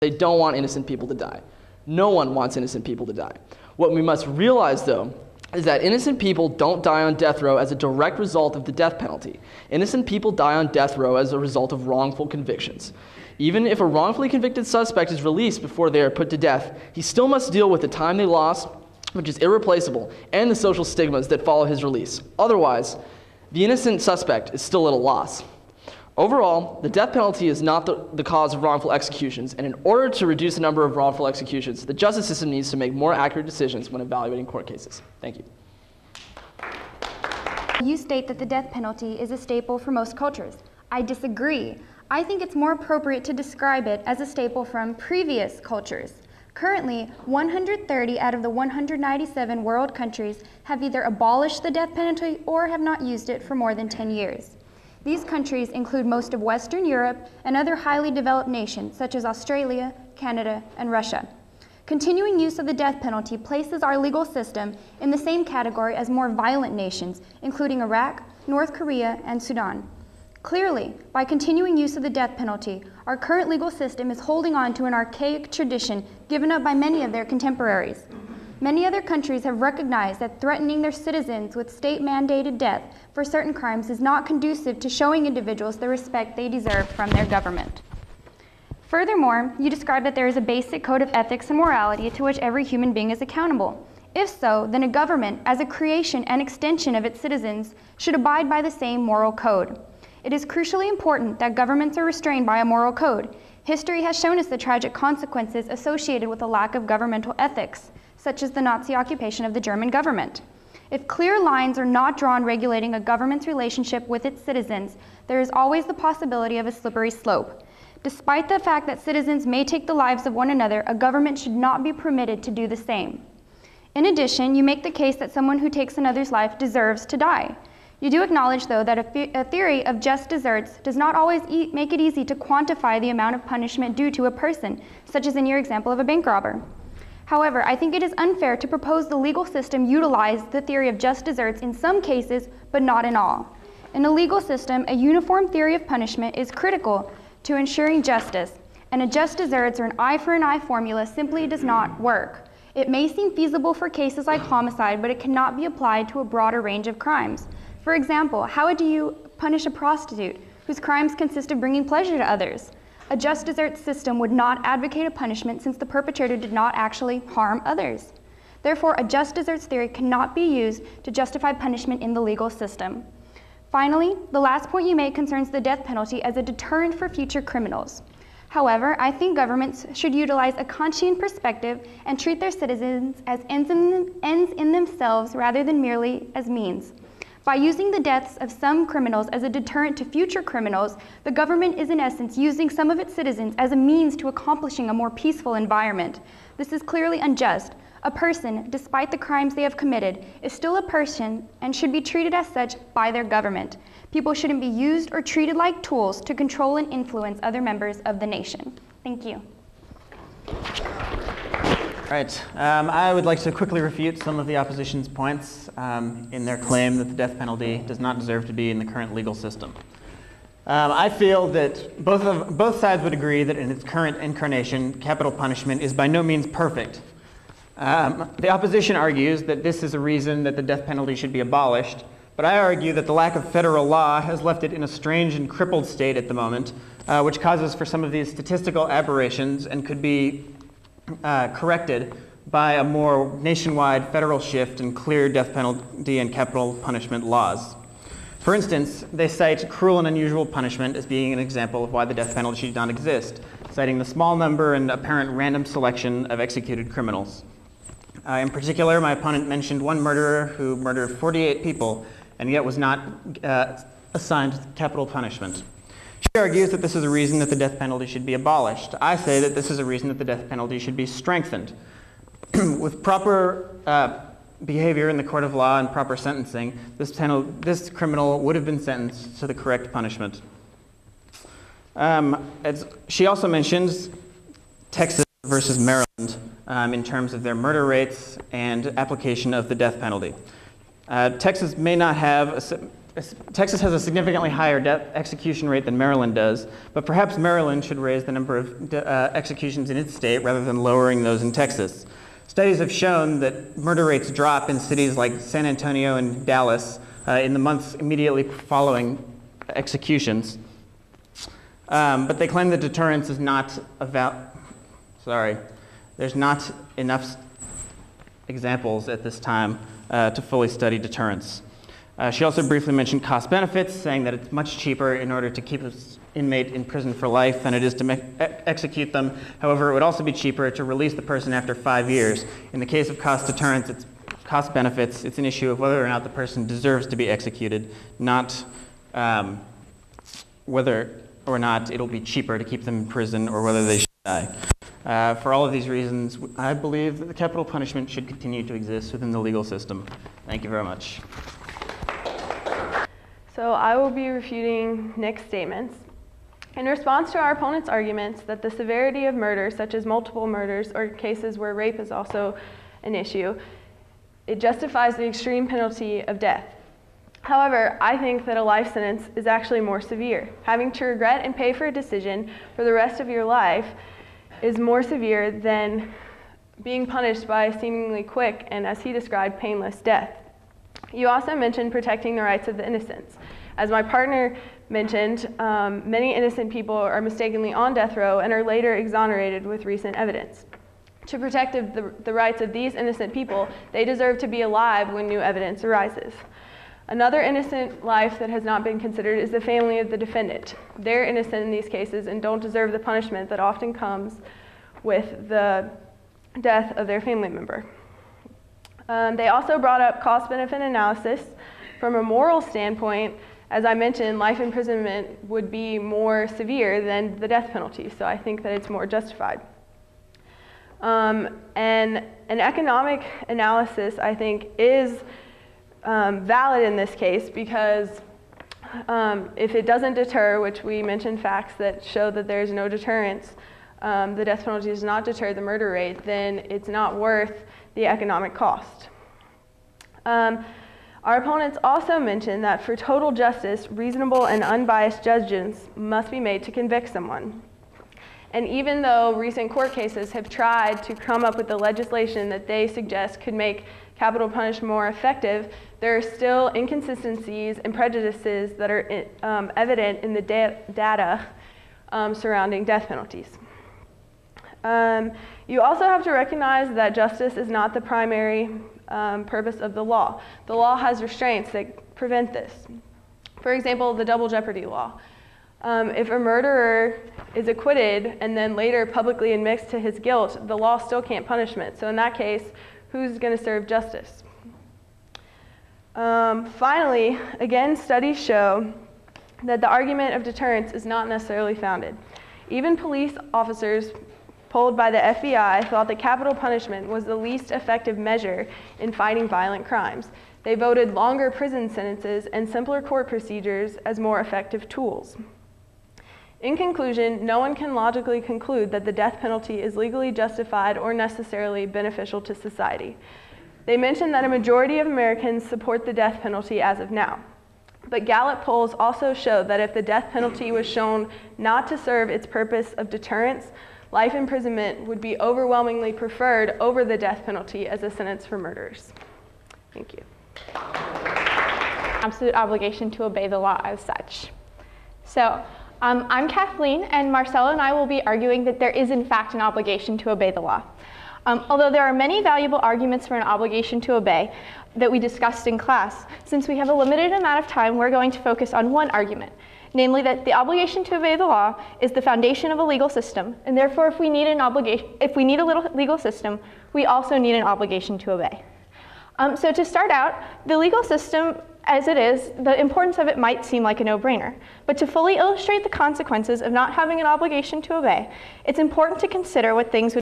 They don't want innocent people to die. No one wants innocent people to die. What we must realize, though, is that innocent people don't die on death row as a direct result of the death penalty. Innocent people die on death row as a result of wrongful convictions. Even if a wrongfully convicted suspect is released before they are put to death, he still must deal with the time they lost, which is irreplaceable, and the social stigmas that follow his release. Otherwise, the innocent suspect is still at a loss. Overall, the death penalty is not the cause of wrongful executions, and in order to reduce the number of wrongful executions, the justice system needs to make more accurate decisions when evaluating court cases. Thank you. You state that the death penalty is a staple for most cultures. I disagree. I think it's more appropriate to describe it as a staple from previous cultures. Currently, 130 out of the 197 world countries have either abolished the death penalty or have not used it for more than 10 years. These countries include most of Western Europe and other highly developed nations such as Australia, Canada, and Russia. Continuing use of the death penalty places our legal system in the same category as more violent nations, including Iraq, North Korea, and Sudan. Clearly, by continuing use of the death penalty, our current legal system is holding on to an archaic tradition given up by many of their contemporaries. Many other countries have recognized that threatening their citizens with state-mandated death for certain crimes is not conducive to showing individuals the respect they deserve from their government. Furthermore, you describe that there is a basic code of ethics and morality to which every human being is accountable. If so, then a government, as a creation and extension of its citizens, should abide by the same moral code. It is crucially important that governments are restrained by a moral code. History has shown us the tragic consequences associated with a lack of governmental ethics, such as the Nazi occupation of the German government. If clear lines are not drawn regulating a government's relationship with its citizens, there is always the possibility of a slippery slope. Despite the fact that citizens may take the lives of one another, a government should not be permitted to do the same. In addition, you make the case that someone who takes another's life deserves to die. You do acknowledge, though, that a theory of just deserts does not always make it easy to quantify the amount of punishment due to a person, such as in your example of a bank robber. However, I think it is unfair to propose the legal system utilize the theory of just deserts in some cases, but not in all. In a legal system, a uniform theory of punishment is critical to ensuring justice, and a just deserts or an eye for an eye formula simply does not work. It may seem feasible for cases like homicide, but it cannot be applied to a broader range of crimes. For example, how do you punish a prostitute whose crimes consist of bringing pleasure to others? A just deserts system would not advocate a punishment since the perpetrator did not actually harm others. Therefore, a just deserts theory cannot be used to justify punishment in the legal system. Finally, the last point you make concerns the death penalty as a deterrent for future criminals. However, I think governments should utilize a Kantian perspective and treat their citizens as ends in themselves rather than merely as means. By using the deaths of some criminals as a deterrent to future criminals, the government is in essence using some of its citizens as a means to accomplishing a more peaceful environment. This is clearly unjust. A person, despite the crimes they have committed, is still a person and should be treated as such by their government. People shouldn't be used or treated like tools to control and influence other members of the nation. Thank you. All right, I would like to quickly refute some of the opposition's points in their claim that the death penalty does not deserve to be in the current legal system. I feel that both sides would agree that in its current incarnation, capital punishment is by no means perfect. The opposition argues that this is a reason that the death penalty should be abolished, but I argue that the lack of federal law has left it in a strange and crippled state at the moment, which causes for some of these statistical aberrations and could be corrected by a more nationwide federal shift in clear death penalty and capital punishment laws. For instance, they cite cruel and unusual punishment as being an example of why the death penalty should not exist, citing the small number and apparent random selection of executed criminals. In particular, my opponent mentioned one murderer who murdered 48 people and yet was not assigned capital punishment. She argues that this is a reason that the death penalty should be abolished. I say that this is a reason that the death penalty should be strengthened. With proper behavior in the court of law and proper sentencing, this criminal would have been sentenced to the correct punishment. She also mentions Texas versus Maryland in terms of their murder rates and application of the death penalty. Texas may not have Texas has a significantly higher execution rate than Maryland does, but perhaps Maryland should raise the number of executions in its state rather than lowering those in Texas. Studies have shown that murder rates drop in cities like San Antonio and Dallas in the months immediately following executions. But they claim that deterrence is not there's not enough examples at this time to fully study deterrence. She also briefly mentioned cost benefits, saying that it's much cheaper in order to keep an inmate in prison for life than it is to execute them. However, it would also be cheaper to release the person after 5 years. In the case of cost deterrence, it's cost benefits. It's an issue of whether or not the person deserves to be executed, not whether or not it'll be cheaper to keep them in prison or whether they should die. For all of these reasons, I believe that the capital punishment should continue to exist within the legal system. Thank you very much. So I will be refuting Nick's statements. In response to our opponent's arguments that the severity of murders, such as multiple murders or cases where rape is also an issue, it justifies the extreme penalty of death. However, I think that a life sentence is actually more severe. Having to regret and pay for a decision for the rest of your life is more severe than being punished by a seemingly quick and, as he described, painless death. You also mentioned protecting the rights of the innocent. As my partner mentioned, many innocent people are mistakenly on death row and are later exonerated with recent evidence. To protect the rights of these innocent people, they deserve to be alive when new evidence arises. Another innocent life that has not been considered is the family of the defendant. They're innocent in these cases and don't deserve the punishment that often comes with the death of their family member. They also brought up cost-benefit analysis. From a moral standpoint, as I mentioned, life imprisonment would be more severe than the death penalty, so I think that it's more justified. And an economic analysis, I think, is valid in this case because if it doesn't deter, which we mentioned facts that show that there's no deterrence, the death penalty does not deter the murder rate, then it's not worth the economic cost. Our opponents also mentioned that for total justice, reasonable and unbiased judgments must be made to convict someone. And even though recent court cases have tried to come up with the legislation that they suggest could make capital punishment more effective, there are still inconsistencies and prejudices that are evident in the data surrounding death penalties. You also have to recognize that justice is not the primary purpose of the law. The law has restraints that prevent this. For example, the double jeopardy law. If a murderer is acquitted and then later publicly admits to his guilt, the law still can't punish him. So in that case, who's going to serve justice? Finally, again, studies show that the argument of deterrence is not necessarily founded. Even police officers polled by the FBI thought that capital punishment was the least effective measure in fighting violent crimes. They voted longer prison sentences and simpler court procedures as more effective tools. In conclusion, no one can logically conclude that the death penalty is legally justified or necessarily beneficial to society. They mentioned that a majority of Americans support the death penalty as of now. But Gallup polls also show that if the death penalty was shown not to serve its purpose of deterrence, life imprisonment would be overwhelmingly preferred over the death penalty as a sentence for murderers. Thank you. Absolute obligation to obey the law as such. So, I'm Kathleen, and Marcella and I will be arguing that there is in fact an obligation to obey the law. Although there are many valuable arguments for an obligation to obey that we discussed in class, since we have a limited amount of time, we're going to focus on one argument, namely that the obligation to obey the law is the foundation of a legal system, and therefore if we need a legal system, we also need an obligation to obey. So to start out, the legal system as it is, the importance of it might seem like a no-brainer. But to fully illustrate the consequences of not having an obligation to obey, it's important to consider what things would